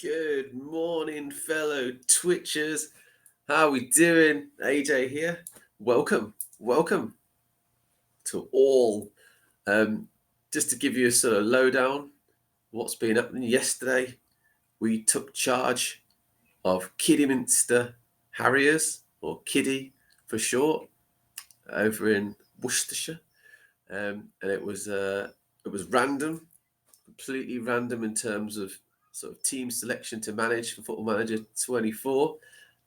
Good morning, fellow Twitchers. How are we doing? AJ here. Welcome to all. Just to give you a sort of lowdown, what's been happening yesterday, we took charge of Kidderminster Harriers, or Kiddy for short, over in Worcestershire, and it was random, completely random in terms of sort of team selection to manage for Football Manager 24.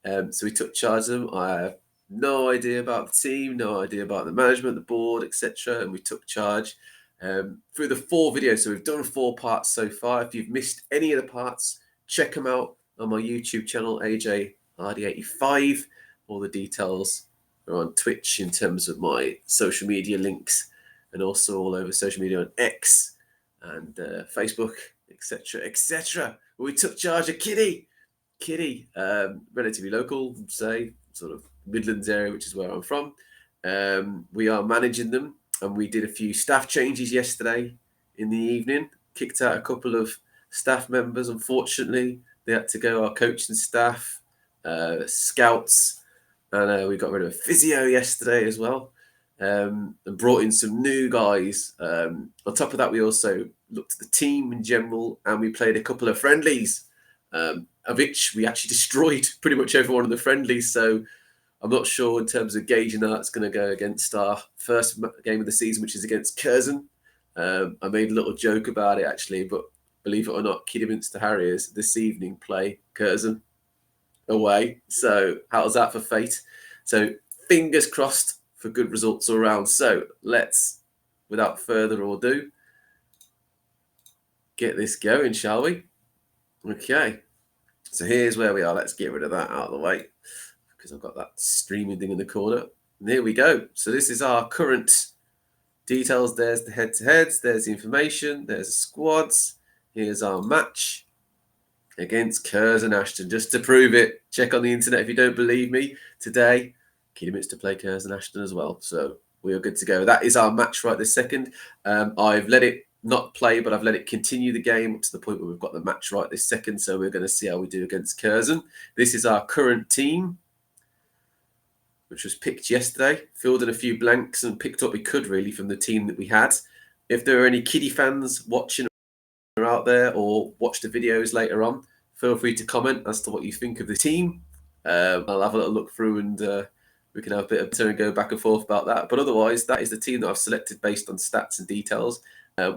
So we took charge of them. I have no idea about the team, no idea about the management, the board, etc. And we took charge through the 4 videos. So we've done 4 parts so far. If you've missed any of the parts, check them out on my YouTube channel, AJRD85. All the details are on Twitch in terms of my social media links, and also all over social media on X and Facebook, etc. We took charge of Kiddy, relatively local, say sort of Midlands area, which is where I'm from. We are managing them, and we did a few staff changes yesterday in the evening. Kicked out a couple of staff members. Unfortunately, they had to go. Our coaching staff, scouts, and we got rid of a physio yesterday as well. And brought in some new guys. On top of that, we also looked at the team in general, and we played a couple of friendlies, of which we actually destroyed pretty much everyone in the friendlies. So I'm not sure in terms of gauging how it's going to go against our first game of the season, which is against Curzon. I made a little joke about it actually, but believe it or not, Kidderminster Harriers this evening play Curzon away. So how's that for fate? So fingers crossed for good results all around. So let's, without further ado, get this going, shall we? Okay. So here's where we are. Let's get rid of that out of the way because I've got that streaming thing in the corner. And here we go. So this is our current details. There's the head-to-heads. There's the information. There's the squads. Here's our match against Curzon Ashton. Just to prove it, check on the internet if you don't believe me. Today, Kidderminster play Curzon Ashton as well. So we are good to go. That is our match right this second. I've let it not play, but I've let it continue the game up to the point where we've got the match right this second. So we're going to see how we do against Curzon. This is our current team, which was picked yesterday. Filled in a few blanks and picked what we could really from the team that we had. If there are any Kiddy fans watching or out there or watch the videos later on, feel free to comment as to what you think of the team. I'll have a little look through and we can have a bit of turn and go back and forth about that. But otherwise, that is the team that I've selected based on stats and details.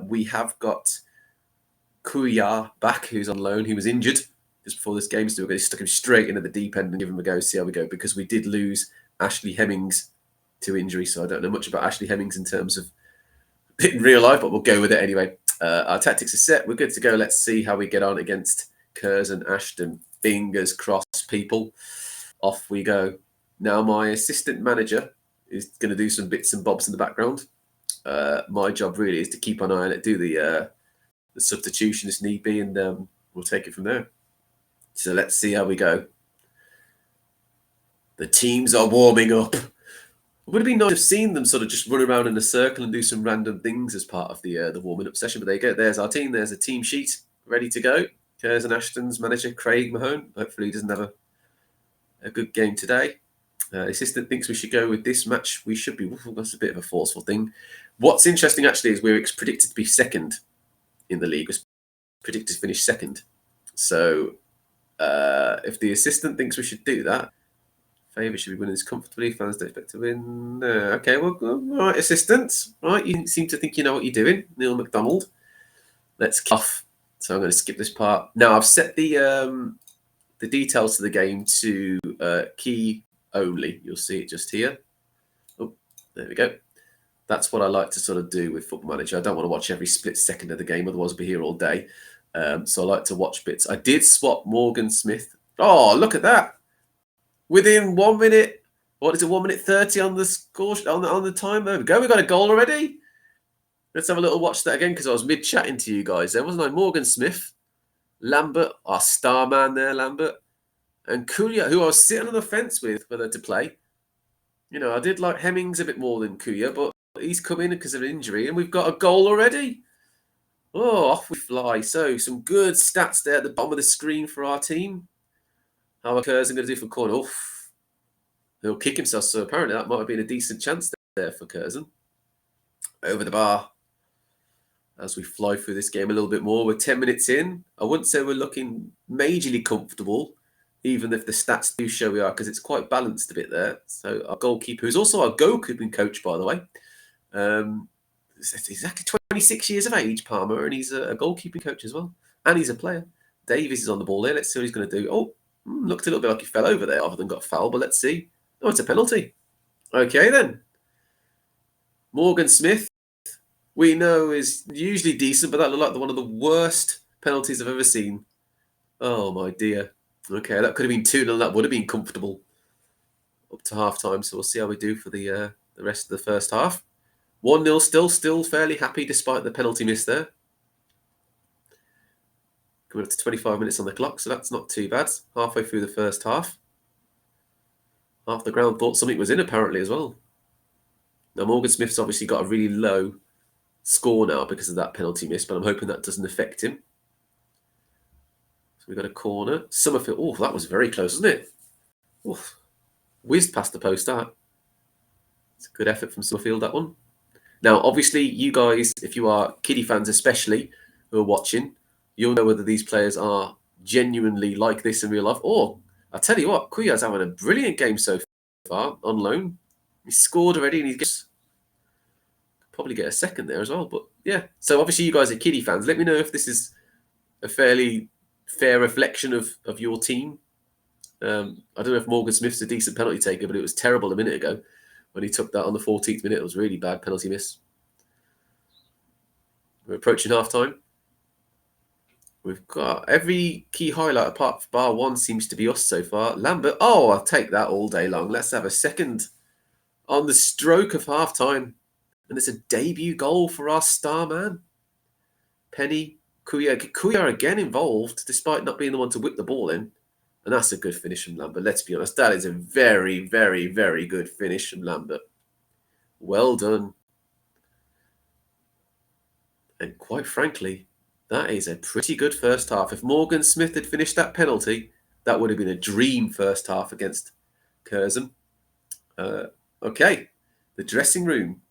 We have got Kuya back, who's on loan. He was injured just before this game, so we're going to stick him straight into the deep end and give him a go, see how we go, because we did lose Ashley Hemmings to injury, so I don't know much about Ashley Hemmings in terms of in real life, but we'll go with it anyway. Our tactics are set. We're good to go. Let's see how we get on against Curzon Ashton. Fingers crossed, people. Off we go. Now, my assistant manager is going to do some bits and bobs in the background. My job really is to keep an eye on it, do the substitution if need be, and we'll take it from there. So let's see how we go. The teams are warming up. It would have been nice to have seen them sort of just run around in a circle and do some random things as part of the warming up session. But there you go. There's our team. There's a team sheet ready to go. Curzon Ashton's manager, Craig Mahone. Hopefully he doesn't have a good game today. Assistant thinks we should go with this match. We should be. That's a bit of a forceful thing. What's interesting actually is we're predicted to be second in the league. We're predicted to finish second. So if the assistant thinks we should do that, Favour should be winning this comfortably. Fans don't expect to win. Okay, well, all right, assistant. Right, you seem to think you know what you're doing. Neil McDonald. Let's kick off. So I'm going to skip this part. Now I've set the details to the game to key only. You'll see it just here. Oh, there we go. That's what I like to sort of do with Football Manager. I don't want to watch every split second of the game, otherwise I'll be here all day. So I like to watch bits. I did swap Morgan Smith. Oh, look at that. Within 1 minute, what is it, 1 minute 30 on the score, on the time? There we go. We got a goal already. Let's have a little watch that again because I was mid-chatting to you guys there, wasn't I? Morgan Smith, Lambert, our star man there, Lambert, and Kuya, who I was sitting on the fence with whether to play. You know, I did like Hemmings a bit more than Kuya, but he's come in because of an injury, and we've got a goal already. Oh, off we fly. So, some good stats there at the bottom of the screen for our team. How are Curzon going to do for corner? Oof. He'll kick himself. So, apparently, that might have been a decent chance there for Curzon. Over the bar. As we fly through this game a little bit more, we're 10 minutes in. I wouldn't say we're looking majorly comfortable, even if the stats do show we are, because it's quite balanced a bit there. So our goalkeeper, who's also our goalkeeping coach, by the way, he's exactly 26 years of age, Palmer, and he's a goalkeeping coach as well, and he's a player. Davies is on the ball there. Let's see what he's going to do. Oh, looked a little bit like he fell over there, other than got foul, but let's see. Oh, it's a penalty. Okay then. Morgan Smith, we know is usually decent, but that looked like one of the worst penalties I've ever seen. Oh my dear. Okay, that could have been 2-0. That would have been comfortable up to half time. So we'll see how we do for the rest of the first half. 1-0 still fairly happy despite the penalty miss there. Coming up to 25 minutes on the clock, so that's not too bad. Halfway through the first half. Half the ground thought something was in apparently as well. Now Morgan Smith's obviously got a really low score now because of that penalty miss, but I'm hoping that doesn't affect him. So we've got a corner. Summerfield. Oh, that was very close, wasn't it? Oof. Whizzed past the post, that. It's a good effort from Summerfield, that one. Now, obviously, you guys, if you are Kiddy fans especially, who are watching, you'll know whether these players are genuinely like this in real life. Or, I'll tell you what, Kuya's having a brilliant game so far on loan. He scored already and he's probably get a second there as well. But yeah, so obviously you guys are Kiddy fans. Let me know if this is a fairly fair reflection of your team. I don't know if Morgan Smith's a decent penalty taker, but it was terrible a minute ago when he took that on the 14th minute. It was really bad penalty miss. We're approaching half time. We've got every key highlight apart from bar one seems to be us so far. Lambert, oh, I'll take that all day long. Let's have a second on the stroke of half time. And it's a debut goal for our star man. Penny, Kuya again involved, despite not being the one to whip the ball in. And that's a good finish from Lambert. Let's be honest, that is a very, very, very good finish from Lambert. Well done. And quite frankly, that is a pretty good first half. If Morgan Smith had finished that penalty, that would have been a dream first half against Curzon. Okay, the dressing room.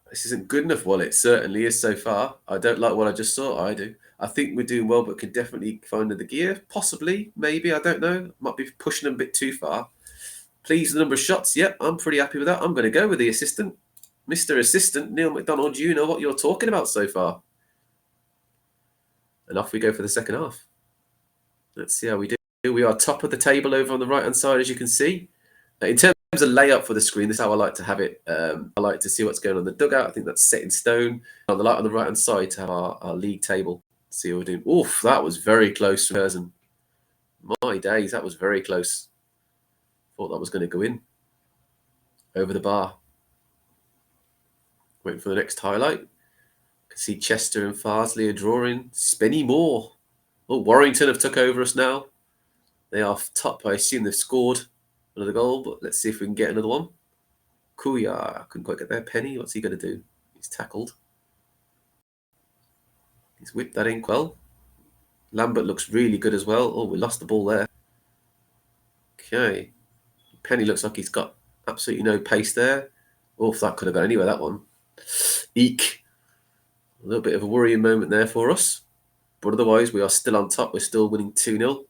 This isn't good enough. Well, it certainly is so far. I don't like what I just saw. I do. I think we're doing well, but can definitely find the gear. Possibly, maybe, I don't know. Might be pushing them a bit too far. Please, the number of shots. Yep, I'm pretty happy with that. I'm going to go with the assistant. Mr. Assistant, Neil McDonald, you know what you're talking about so far. And off we go for the second half. Let's see how we do. We are top of the table over on the right-hand side, as you can see. In terms of layout for the screen, this is how I like to have it. I like to see what's going on in the dugout. I think that's set in stone. On the light on the right-hand side to have our league table. See what we're doing. Oof, that was very close for Curzon. My days, that was very close. Thought that was going to go in. Over the bar. Waiting for the next highlight. Can see Chester and Farsley are drawing. Spenny Moore. Oh, Warrington have took over us now. They are top. I assume they've scored another goal, but let's see if we can get another one. Kuya, couldn't quite get there. Penny, what's he going to do? He's tackled. He's whipped that in well. Lambert looks really good as well. Oh, we lost the ball there. Okay. Penny looks like he's got absolutely no pace there. Oh, that could have gone anywhere, that one. Eek. A little bit of a worrying moment there for us. But otherwise, we are still on top. We're still winning 2-0.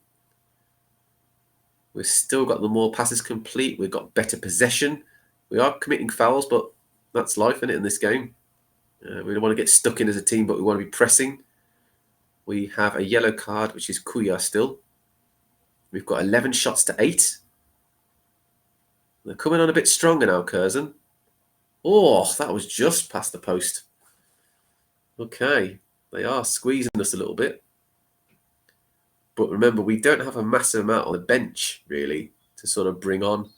We've still got the more passes complete. We've got better possession. We are committing fouls, but that's life, isn't it, in this game? We don't want to get stuck in as a team, but we want to be pressing. We have a yellow card, which is Kuya still. We've got 11 shots to 8. They're coming on a bit stronger now, Curzon. Oh, that was just past the post. Okay, they are squeezing us a little bit. But remember, we don't have a massive amount on the bench, really, to sort of bring on.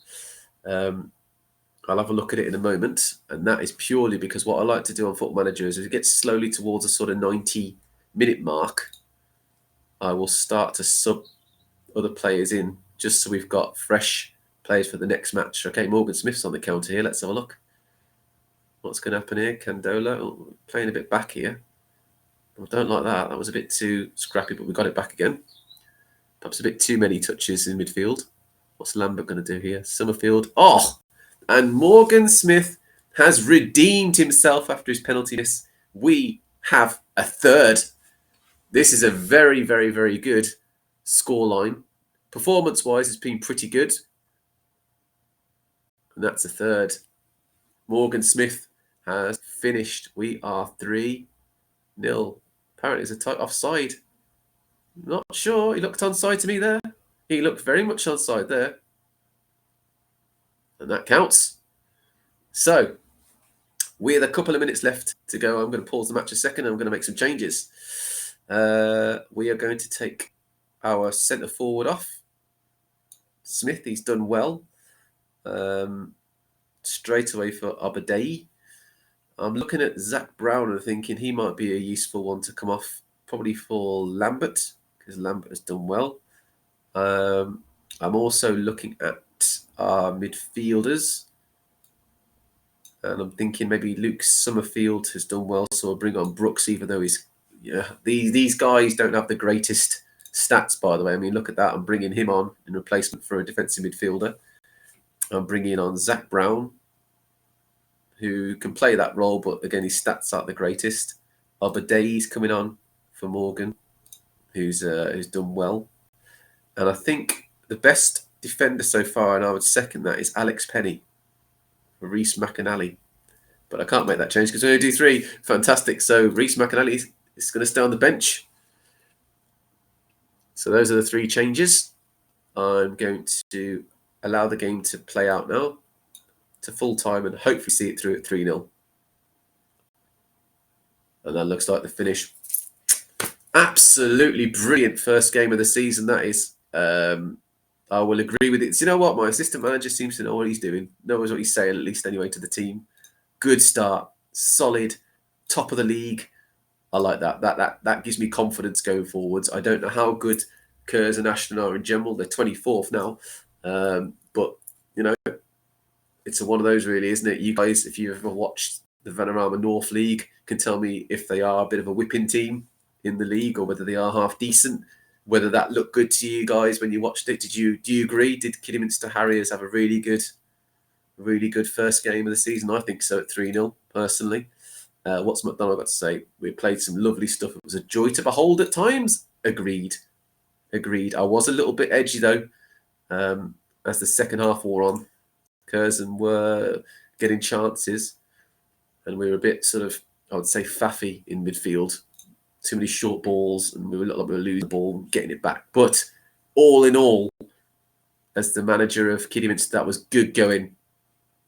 I'll have a look at it in a moment. And that is purely because what I like to do on Football Manager is as it gets slowly towards a sort of 90-minute mark, I will start to sub other players in just so we've got fresh players for the next match. Okay, Morgan Smith's on the counter here. Let's have a look. What's going to happen here? Candola playing a bit back here. I don't like that. That was a bit too scrappy, but we got it back again. Perhaps a bit too many touches in midfield. What's Lambert going to do here? Summerfield. Oh! And Morgan Smith has redeemed himself after his penalty miss. We have a third. This is a very, very, very good scoreline. Performance-wise, it's been pretty good. And that's a third. Morgan Smith has finished. We are 3-0. Apparently, it's a tight offside. Not sure. He looked onside to me there. He looked very much onside there. And that counts. So, with a couple of minutes left to go, I'm going to pause the match a second and I'm going to make some changes. We are going to take our centre forward off. Smith, he's done well. Straight away for Aberdeen. I'm looking at Zach Brown and thinking he might be a useful one to come off, probably for Lambert, because Lambert has done well. I'm also looking at our midfielders, and I'm thinking maybe Luke Summerfield has done well, so I'll bring on Brooks, even though these guys don't have the greatest stats, by the way. I mean, look at that. I'm bringing him on in replacement for a defensive midfielder. I'm bringing on Zach Brown, who can play that role, but again, his stats aren't the greatest. Aberdeen's coming on for Morgan, who's done well. And I think the best defender so far, and I would second that, is Alex Penny for Reece McAnally. But I can't make that change because we're going to do 3. Fantastic. So Reece McAnally is going to stay on the bench. So those are the 3 changes. I'm going to allow the game to play out now to full time and hopefully see it through at 3-0. And that looks like the finish. Absolutely brilliant first game of the season, that is. I will agree with it. So you know what? My assistant manager seems to know what he's doing. Knows what he's saying, at least anyway, to the team. Good start. Solid. Top of the league. I like that. That gives me confidence going forwards. I don't know how good Kerrs and Ashton are in general. They're 24th now. But, you know, it's one of those really, isn't it? You guys, if you've ever watched the Vanarama North League, can tell me if they are a bit of a whipping team in the league or whether they are half decent. Whether that looked good to you guys when you watched it. Do you agree? Did Kidderminster Harriers have a really good first game of the season? I think so at 3-0, personally. What's McDonald got to say? We played some lovely stuff. It was a joy to behold at times. Agreed. I was a little bit edgy, though, as the second half wore on. Curzon were getting chances, and we were a bit sort of, I would say, faffy in midfield. Too many short balls, and we were losing the ball and getting it back. But all in all, as the manager of Kidderminster, that was good going.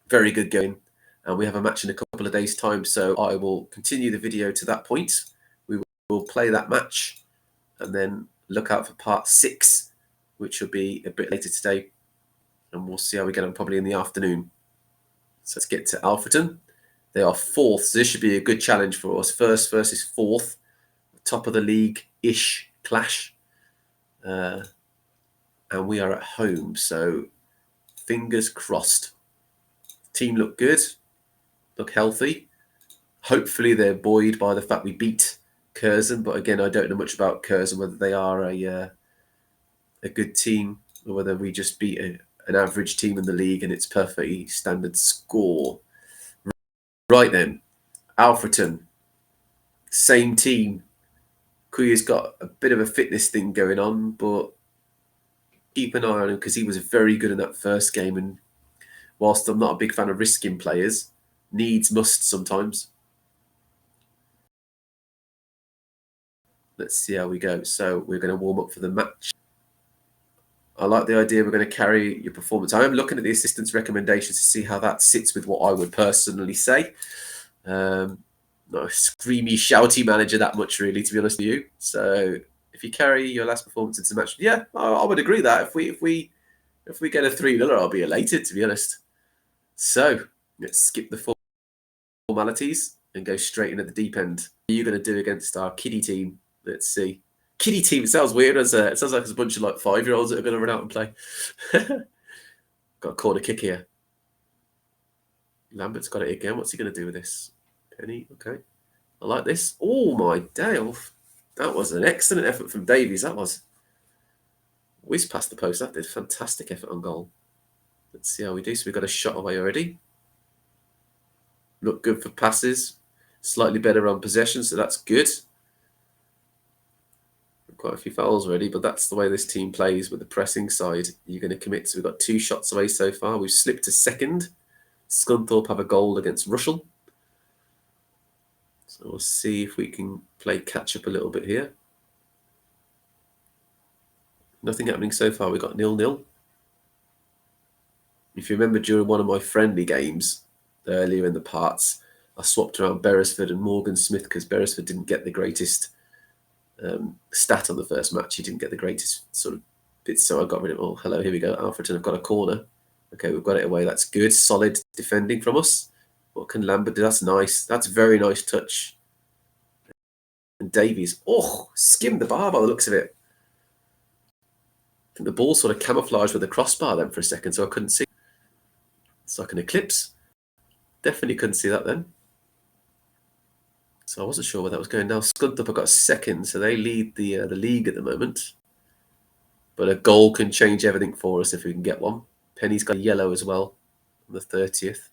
Very good going. And we have a match in a couple of days' time, so I will continue the video to that point. We will play that match and then look out for part 6, which will be a bit later today. And we'll see how we get on, probably in the afternoon. So let's get to Alfreton. They are 4th, so this should be a good challenge for us. 1st versus 4th. Top of the league-ish clash. And we are at home, so fingers crossed. Team look good, look healthy. Hopefully they're buoyed by the fact we beat Curzon, but again, I don't know much about Curzon, whether they are a good team or whether we just beat an average team in the league and it's perfectly standard score. Right then, Alfreton, same team. Kuya's got a bit of a fitness thing going on, but keep an eye on him because he was very good in that first game. And whilst I'm not a big fan of risking players, needs must sometimes. Let's see how we go. So we're going to warm up for the match. I like the idea we're going to carry your performance. I am looking at the assistant's recommendations to see how that sits with what I would personally say. Not a screamy, shouty manager that much, really, to be honest with you. So if you carry your last performance into the match, yeah, I would agree that if we get a 3-0, I'll be elated, to be honest. So let's skip the formalities and go straight into the deep end. What are you going to do against our Kiddy team? Let's see. Kiddy team, it sounds weird. It sounds like it's a bunch of 5-year-olds that are going to run out and play. Got a corner kick here. Lambert's got it again. What's he going to do with this? Penny, okay. I like this. Oh, my day off. That was an excellent effort from Davies. That was. Whiz past the post. That did fantastic effort on goal. Let's see how we do. So we've got a shot away already. Look good for passes. Slightly better on possession, so that's good. Quite a few fouls already, but that's the way this team plays with the pressing side. You're going to commit. So we've got 2 shots away so far. We've slipped to second. Scunthorpe have a goal against Russell. So we'll see if we can play catch up a little bit here. Nothing happening so far. We've got 0-0. If you remember, during one of my friendly games earlier in the parts, I swapped around Beresford and Morgan Smith because Beresford didn't get the greatest stat on the first match. He didn't get the greatest sort of bits, so I got rid of it. Oh, hello, here we go. Alfreton have got a corner. Okay, we've got it away. That's good. Solid defending from us. What can Lambert do? That's nice. That's a very nice touch. And Davies, skimmed the bar by the looks of it. I think the ball sort of camouflaged with the crossbar then for a second, so I couldn't see. It's like an eclipse. Definitely couldn't see that then. So I wasn't sure where that was going. Now Scunthorpe have got second, so they lead the league at the moment. But a goal can change everything for us if we can get one. Penny's got a yellow as well on the 30th.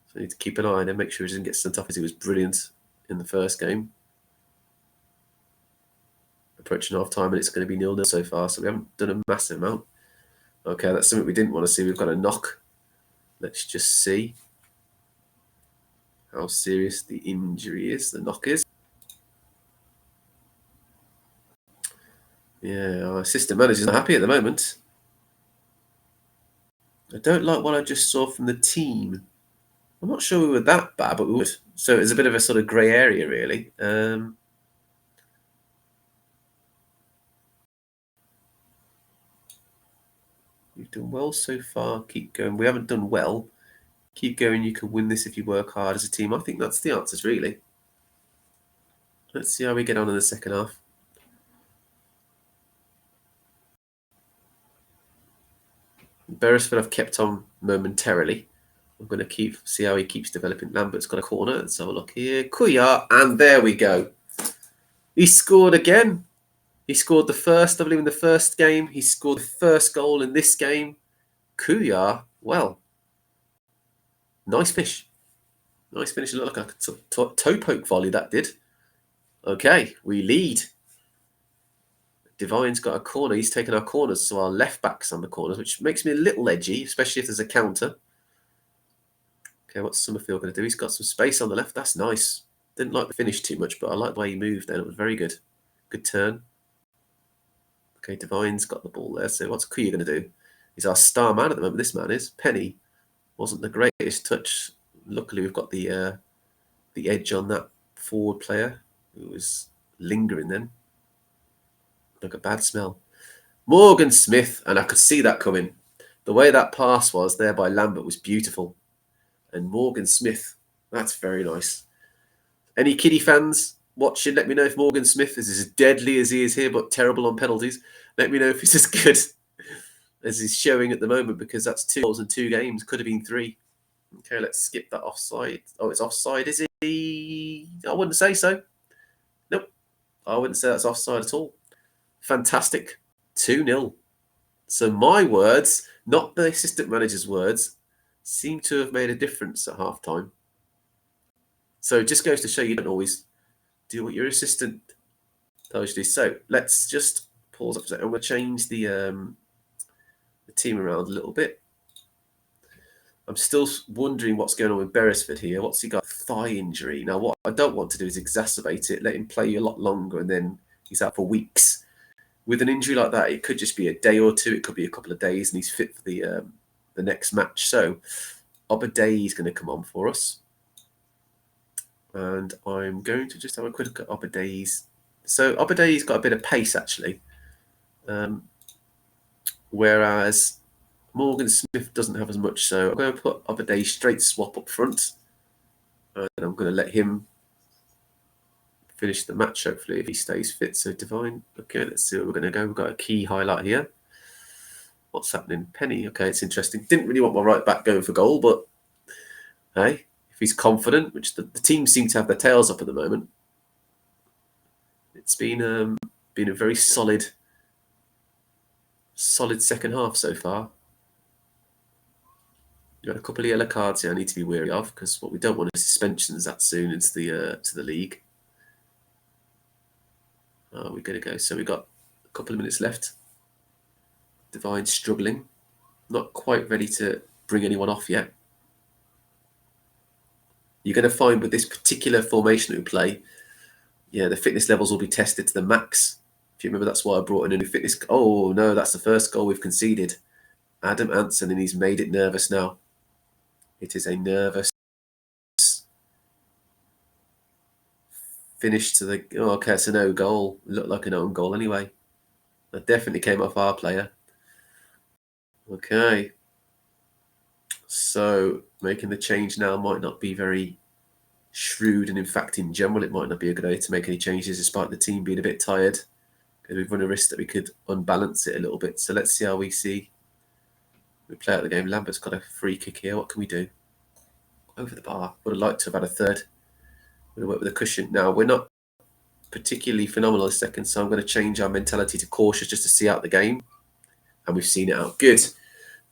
So we need to keep an eye on him, make sure he doesn't get sent off, as he was brilliant in the first game. Approaching half time, and it's going to be 0-0 so far, so we haven't done a massive amount. Okay, that's something we didn't want to see. We've got a knock. Let's just see how serious the injury is, the knock is. Yeah, our assistant manager's not happy at the moment. I don't like what I just saw from the team. I'm not sure we were that bad, but we would. So it's a bit of a sort of grey area, really. You've done well so far. Keep going. We haven't done well. Keep going. You can win this if you work hard as a team. I think that's the answers, really. Let's see how we get on in the second half. Beresford I've kept on momentarily. I'm going to see how he keeps developing. Lambert's got a corner. Let's have a look here. Kuyar, and there we go. He scored again. He scored the first, I believe, in the first game. He scored the first goal in this game. Kuyar, well, nice finish. Nice finish. It looked like a toe poke volley, that did. Okay, we lead. Divine's got a corner. He's taken our corners, so our left back's on the corners, which makes me a little edgy, especially if there's a counter. Okay, what's Summerfield going to do? He's got some space on the left. That's nice. Didn't like the finish too much, but I like the way he moved then. It was very good. Good turn. Okay, Divine's got the ball there. So what's Kuya going to do? He's our star man at the moment. This man is. Penny wasn't the greatest touch. Luckily, we've got the edge on that forward player who was lingering then. Like a bad smell. Morgan Smith, and I could see that coming. The way that pass was there by Lambert was beautiful. And Morgan Smith, that's very nice. Any Kiddy fans watching, let me know if Morgan Smith is as deadly as he is here, but terrible on penalties. Let me know if he's as good as he's showing at the moment, because that's 2 goals in 2 games. Could have been 3. Okay, let's skip that offside. Oh, it's offside, is it? I wouldn't say so. Nope. I wouldn't say that's offside at all. Fantastic. 2-0. So my words, not the assistant manager's words, seem to have made a difference at half-time. So it just goes to show you don't always do what your assistant tells you to do. So let's just pause up for a second. I'm going to change the team around a little bit. I'm still wondering what's going on with Beresford here. What's he got? Thigh injury. Now, what I don't want to do is exacerbate it, let him play a lot longer, and then he's out for weeks. With an injury like that, it could just be a day or 2. It could be a couple of days, and he's fit for the next match. So Obadiah is going to come on for us. And I'm going to just have a quick look at Obadiah's. So Obadiah's got a bit of pace, actually. Whereas Morgan Smith doesn't have as much. So I'm going to put Obadiah straight swap up front. And I'm going to let him finish the match, hopefully, if he stays fit. So Divine. Okay, let's see where we're going to go. We've got a key highlight here. What's happening? Penny. Okay, it's interesting. Didn't really want my right back going for goal, but Hey, if he's confident, which the team seem to have their tails up at the moment, it's been a very solid second half so far. You've got a couple of yellow cards here I need to be wary of, because what we don't want is suspensions that soon into the league. We're going to go. So we've got a couple of minutes left. Divine struggling. Not quite ready to bring anyone off yet. You're going to find with this particular formation that we play, yeah, the fitness levels will be tested to the max. If you remember, that's why I brought in a new fitness. Oh, no, that's the first goal we've conceded. Adam Anson, and he's made it nervous now. It is a nervous finish to the... Oh, okay, it's a no goal. It looked like an own goal anyway. That definitely came off our player. Okay. So making the change now might not be very shrewd, and in fact, in general, it might not be a good idea to make any changes despite the team being a bit tired, because we've run a risk that we could unbalance it a little bit. So let's see how we play out the game. Lambert's got a free kick here. What can we do? Over the bar. Would have liked to have had a third. We're going to work with a cushion. Now, we're not particularly phenomenal this second, so I'm going to change our mentality to cautious just to see out the game. And we've seen it out. Good.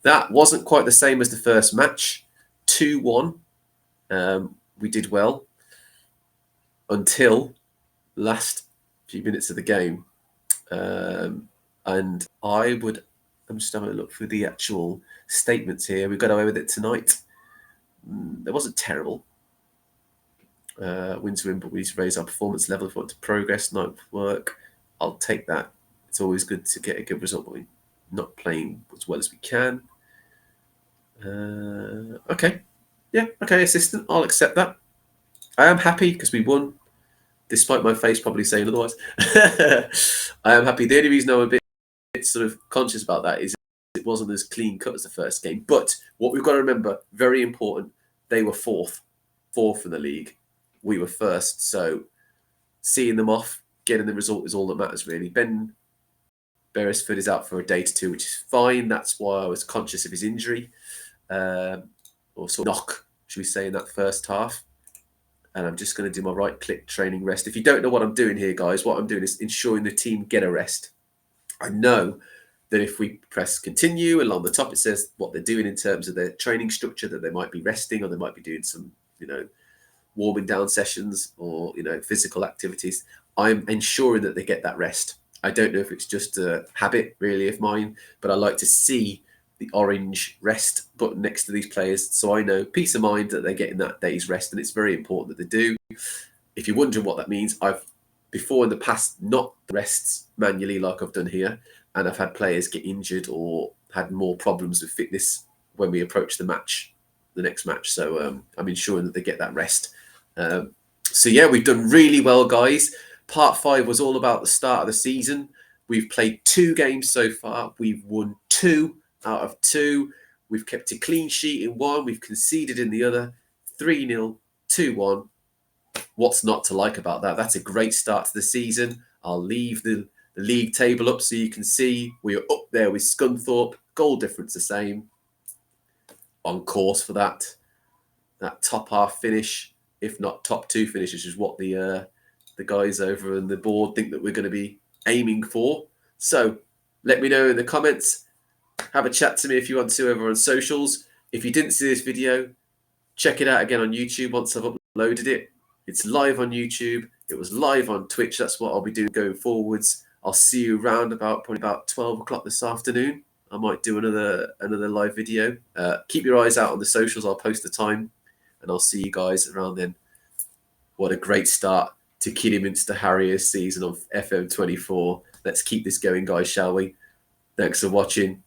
That wasn't quite the same as the first match. 2-1. We did well until last few minutes of the game. And I'm just having a look through the actual statements here. We got away with it tonight. It wasn't terrible. Win to win, but we need to raise our performance level if we want to progress. Night work. I'll take that. It's always good to get a good result, but we're not playing as well as we can. Okay. Yeah, okay, assistant. I'll accept that. I am happy because we won, despite my face probably saying otherwise. I am happy. The only reason I'm a bit sort of conscious about that is it wasn't as clean cut as the first game. But what we've got to remember, very important, they were fourth in the league. We were first. So seeing them off, getting the result is all that matters, really. Ben Beresford is out for a day to two, which is fine. That's why I was conscious of his injury. Or sort of knock, should we say, in that first half. And I'm just going to do my right-click training rest. If you don't know what I'm doing here, guys, what I'm doing is ensuring the team get a rest. I know that if we press continue, along the top it says what they're doing in terms of their training structure, that they might be resting or they might be doing some, warming down sessions or, physical activities. I'm ensuring that they get that rest. I don't know if it's just a habit, really, of mine, but I like to see the orange rest button next to these players, so I know peace of mind that they're getting that day's rest, and it's very important that they do. If you're wondering what that means, I've before in the past not rests manually like I've done here, and I've had players get injured or had more problems with fitness when we approach the next match. So I'm ensuring that they get that rest. So yeah, we've done really well, guys. Part 5 was all about the start of the season. We've played 2 games so far. We've won 2 out of 2. We've kept a clean sheet in 1. We've conceded in the other. 3-0, 2-1. What's not to like about that? That's a great start to the season. I'll leave the league table up so you can see we're up there with Scunthorpe. Goal difference the same. On course for that top half finish, if not top 2 finish, which is what the guys over on the board think that we're going to be aiming for. So let me know in the comments. Have a chat to me if you want to over on socials. If you didn't see this video, check it out again on YouTube once I've uploaded it. It's live on YouTube. It was live on Twitch. That's what I'll be doing going forwards. I'll see you around probably about 12 o'clock this afternoon. I might do another live video. Keep your eyes out on the socials. I'll post the time, and I'll see you guys around then. What a great start to Kidderminster Harriers season of FM24. Let's keep this going, guys, shall we? Thanks for watching.